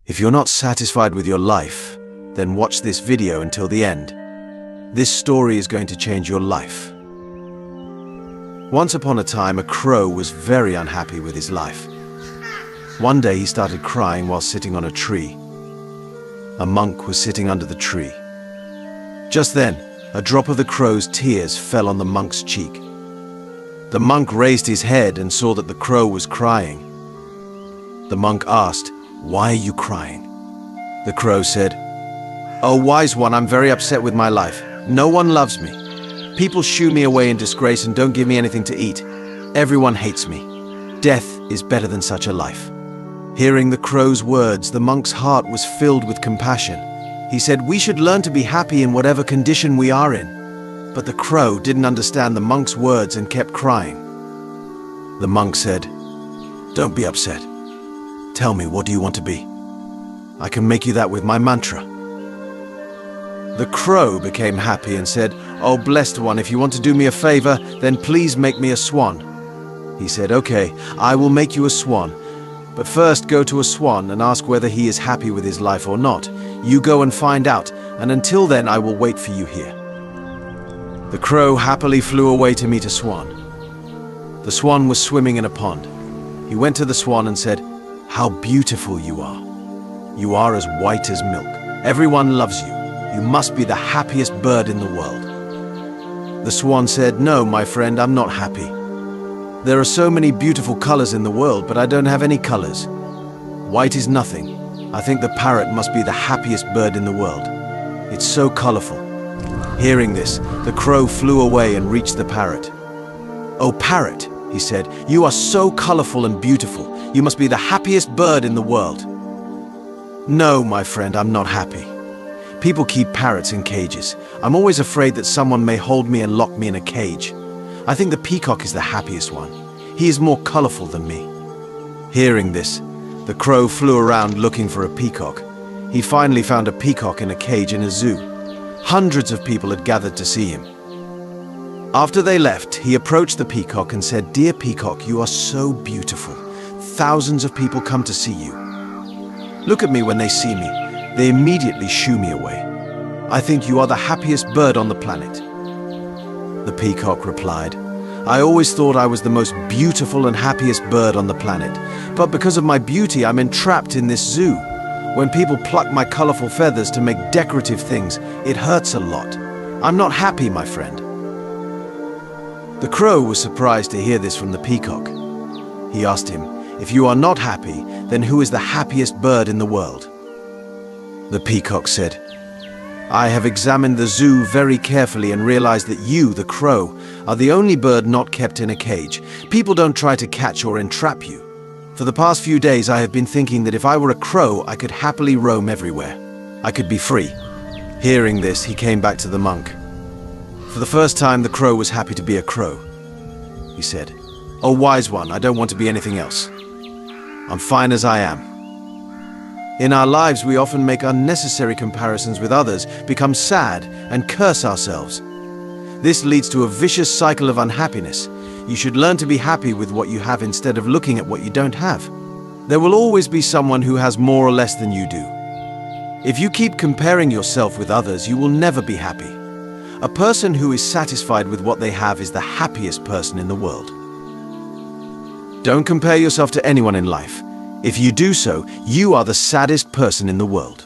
If you're not satisfied with your life, then watch this video until the end. This story is going to change your life. Once upon a time, a crow was very unhappy with his life. One day he started crying while sitting on a tree. A monk was sitting under the tree. Just then, a drop of the crow's tears fell on the monk's cheek. The monk raised his head and saw that the crow was crying. The monk asked, "Why are you crying?" The crow said, "Oh, wise one, I'm very upset with my life. No one loves me. People shoo me away in disgrace and don't give me anything to eat. Everyone hates me. Death is better than such a life." Hearing the crow's words, the monk's heart was filled with compassion. He said, "We should learn to be happy in whatever condition we are in." But the crow didn't understand the monk's words and kept crying. The monk said, "Don't be upset. Tell me, what do you want to be? I can make you that with my mantra." The crow became happy and said, "Oh, blessed one, if you want to do me a favor, then please make me a swan." He said, "Okay, I will make you a swan. But first go to a swan and ask whether he is happy with his life or not. You go and find out, and until then I will wait for you here." The crow happily flew away to meet a swan. The swan was swimming in a pond. He went to the swan and said, "How beautiful you are. You are as white as milk. Everyone loves you. You must be the happiest bird in the world." The swan said, "No, my friend, I'm not happy. There are so many beautiful colors in the world, but I don't have any colors. White is nothing. I think the parrot must be the happiest bird in the world. It's so colorful." Hearing this, the crow flew away and reached the parrot. "Oh, parrot," he said, "you are so colorful and beautiful. You must be the happiest bird in the world." "No, my friend, I'm not happy. People keep parrots in cages. I'm always afraid that someone may hold me and lock me in a cage. I think the peacock is the happiest one. He is more colorful than me." Hearing this, the crow flew around looking for a peacock. He finally found a peacock in a cage in a zoo. Hundreds of people had gathered to see him. After they left, he approached the peacock and said, "Dear peacock, you are so beautiful. Thousands of people come to see you. Look at me when they see me. They immediately shoo me away. I think you are the happiest bird on the planet." The peacock replied, "I always thought I was the most beautiful and happiest bird on the planet, but because of my beauty I'm entrapped in this zoo. When people pluck my colorful feathers to make decorative things, it hurts a lot. I'm not happy, my friend." The crow was surprised to hear this from the peacock. He asked him, "If you are not happy, then who is the happiest bird in the world?" The peacock said, "I have examined the zoo very carefully and realized that you, the crow, are the only bird not kept in a cage. People don't try to catch or entrap you. For the past few days I have been thinking that if I were a crow, I could happily roam everywhere. I could be free." Hearing this, he came back to the monk. For the first time, the crow was happy to be a crow. He said, "Oh, wise one, I don't want to be anything else. I'm fine as I am." In our lives, we often make unnecessary comparisons with others, become sad, and curse ourselves. This leads to a vicious cycle of unhappiness. You should learn to be happy with what you have instead of looking at what you don't have. There will always be someone who has more or less than you do. If you keep comparing yourself with others, you will never be happy. A person who is satisfied with what they have is the happiest person in the world. Don't compare yourself to anyone in life. If you do so, you are the saddest person in the world.